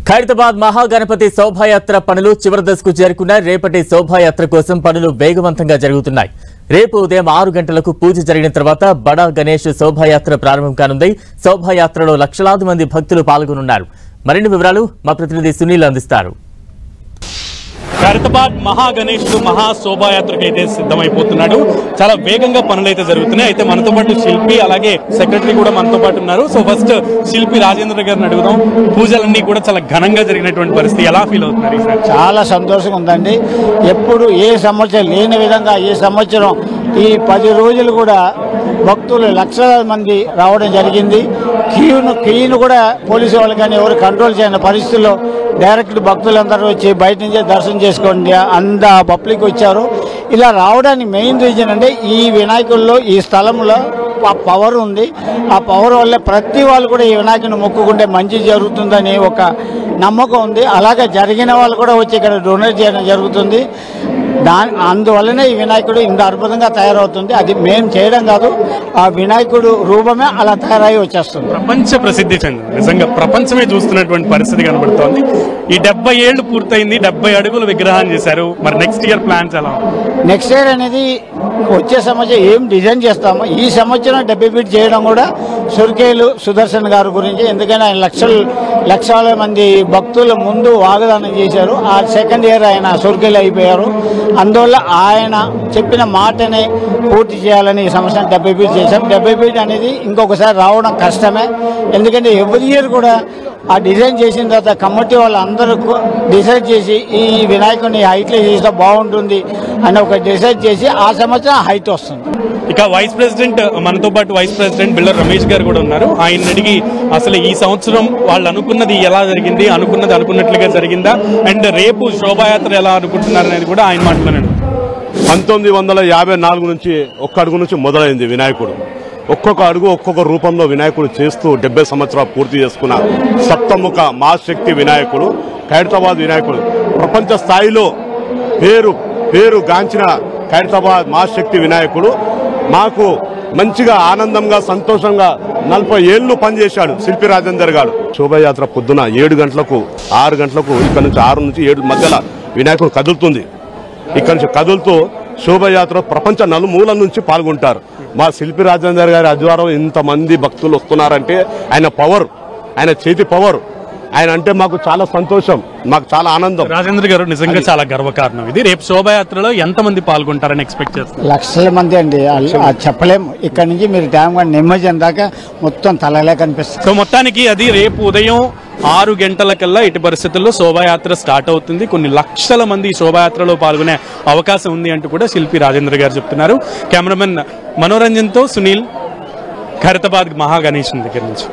ఖైరతాబాద్ మహాగణపతి శోభాయాత్ర పనులు చివరి దశకు చేరుకున్నాయి. రేపటి శోభాయాత్ర కోసం పనులు వేగవంతంగా జరుగుతున్నాయి. రేపు ఉదయం 6 గంటలకు పూజ జరిగిన తర్వాత బడా గణేష్ శోభాయాత్ర ప్రారంభం కానుంది. శోభాయాత్రలో లక్షలాది మంది భక్తులు పాల్గొనున్నారు. మరిన్ని వివరాలు మా ప్రతినిధి సునీల్ అందిస్తారు. ఖైరతాబాద్ మహాగణేష్ మహాశోభాయాత్రకు అయితే సిద్ధమైపోతున్నాడు. చాలా వేగంగా పనులు అయితే జరుగుతున్నాయి. అయితే మనతో పాటు శిల్పి అలాగే సెక్రటరీ కూడా మనతో పాటు ఉన్నారు. సో ఫస్ట్ శిల్పి రాజేంద్ర గారిని అడుగుదాం. పూజలన్నీ కూడా చాలా ఘనంగా జరిగినటువంటి పరిస్థితి, ఎలా ఫీల్ అవుతున్నారు ఈసారి? చాలా సంతోషంగా ఉందండి. ఎప్పుడు ఏ సంవత్సరం లేని విధంగా ఈ సంవత్సరం ఈ 10 రోజులు కూడా భక్తులు లక్షలాది మంది రావడం జరిగింది. క్యూను కూడా పోలీసు వాళ్ళు కానీ ఎవరు కంట్రోల్ చేయని పరిస్థితుల్లో డైరెక్ట్ భక్తులందరూ వచ్చి బయట నుంచే దర్శనం చేసుకోండి అంత పబ్లిక్ వచ్చారు. ఇలా రావడానికి మెయిన్ రీజన్ అంటే ఈ వినాయకుల్లో ఈ స్థలంలో పవర్ ఉంది. ఆ పవర్ వల్ల ప్రతి వాళ్ళు కూడా ఈ వినాయకుని మొక్కుకుంటే మంచి జరుగుతుందని ఒక నమ్మకం ఉంది. అలాగే జరిగిన వాళ్ళు కూడా వచ్చి ఇక్కడ డొనేట్ చేయడం జరుగుతుంది. అందువల్లనే ఈ వినాయకుడు ఇంత అద్భుతంగా తయారవుతుంది. అది మేము చేయడం కాదు, ఆ వినాయకుడు రూపమే అలా తయారై వచ్చేస్తుంది. ప్రపంచ ప్రసిద్ధి చెందింది. నిజంగా ప్రపంచమే చూస్తున్నటువంటి పరిస్థితి కనబడుతోంది. ఈ 70 ఏళ్లు పూర్తయింది, 70 అడుగుల విగ్రహాన్ని చేశారు. మరి నెక్స్ట్ ఇయర్ ప్లాన్స్ ఎలా? నెక్స్ట్ ఇయర్ అనేది వచ్చే సంవత్సరం ఏం డిజైన్ చేస్తామో ఈ సంవత్సరం 70 ఫీట్ చేయడం కూడా సుర్కేలు సుదర్శన్ గారి గురించి. ఎందుకంటే ఆయన లక్షల మంది భక్తుల ముందు వాగ్దానం చేశారు. ఆ సెకండ్ ఇయర్ ఆయన సుర్కేలు అయిపోయారు. అందువల్ల ఆయన చెప్పిన మాటనే పూర్తి చేయాలని ఈ సంవత్సరం 70 ఫీట్ చేశాం. 70 ఫీట్ అనేది ఇంకొకసారి రావడం కష్టమే. ఎందుకంటే ఎవ్రీ ఇయర్ కూడా ఆ డిజైన్ చేసిన తర్వాత కమిటీ వాళ్ళందరూ డిసైడ్ చేసి ఈ వినాయకుడిని హైట్లో చేస్తే బాగుంటుంది అని ఒక డిసైడ్ చేసి ఆ సంవత్సరం హైట్ వస్తుంది. ఇక వైస్ ప్రెసిడెంట్ మనతో పాటు వైస్ ప్రెసిడెంట్ బిల్డర్ రమేష్ గారు కూడా ఉన్నారు. ఆయన అడిగి అసలు ఈ సంవత్సరం వాళ్ళు అనుకున్నది ఎలా జరిగింది, అనుకున్నది అనుకున్నట్లుగా జరిగిందా, అండ్ రేపు శోభాయాత్ర ఎలా అనుకుంటున్నారు అనేది కూడా ఆయన మాట్లాడారు. 1954 నుంచి ఒక్క అడుగు నుంచి మొదలైంది వినాయకుడు. ఒక్కొక్క అడుగు ఒక్కొక్క రూపంలో వినాయకుడు చేస్తూ 70 సంవత్సరాలు పూర్తి చేసుకున్న సప్తముఖ మహాశక్తి వినాయకుడు ఖైరతాబాద్ వినాయకుడు. ప్రపంచ స్థాయిలో పేరు గాంచిన ఖైరతాబాద్ మహాశక్తి వినాయకుడు మాకు మంచిగా ఆనందంగా సంతోషంగా 40 ఏళ్ళు పనిచేశాడు శిల్పి రాజేందర్ గారు. శోభాయాత్ర పొద్దున 7 గంటలకు 6 గంటలకు ఇక్కడ నుంచి 6 నుంచి 7 మధ్యలో వినాయకుడు కదులుతుంది. ఇక్కడ నుంచి కదులుతూ శోభాయాత్ర ప్రపంచ నలుమూలల నుంచి పాల్గొంటారు. మా శిల్పి రాజేందర్ గారి ఆధ్వర్యంలో ఇంతమంది భక్తులు వస్తున్నారంటే ఆయన పవర్, ఆయన చేతి పవర్, ఆయన అంటే మాకు చాలా సంతోషం, మాకు చాలా ఆనందం. రాజేంద్ర గారు నిజంగా చాలా గర్వకారణం ఇది. రేపు శోభాయాత్రలో ఎంతమంది పాల్గొంటారని ఎక్స్పెక్ట్ చేస్తారు? లక్షల మంది అండి, చెప్పలేము. ఇక్కడ నుంచి మీరు డ్యామ్ నిమజ్జనం దాకా మొత్తం తలలే కనిపిస్తుంది. సో మొత్తానికి అది రేపు ఉదయం 6 గంటలకల్లా ఎట్టి పరిస్థితుల్లో శోభాయాత్ర స్టార్ట్ అవుతుంది. కొన్ని లక్షల మంది శోభాయాత్రలో పాల్గొనే అవకాశం ఉంది అంటూ కూడా శిల్పి రాజేంద్ర గారు చెప్తున్నారు. కెమెరామెన్ మనోరంజన్తో సునీల్, ఖైరతాబాద్ మహాగణేష్ దగ్గర నుంచి.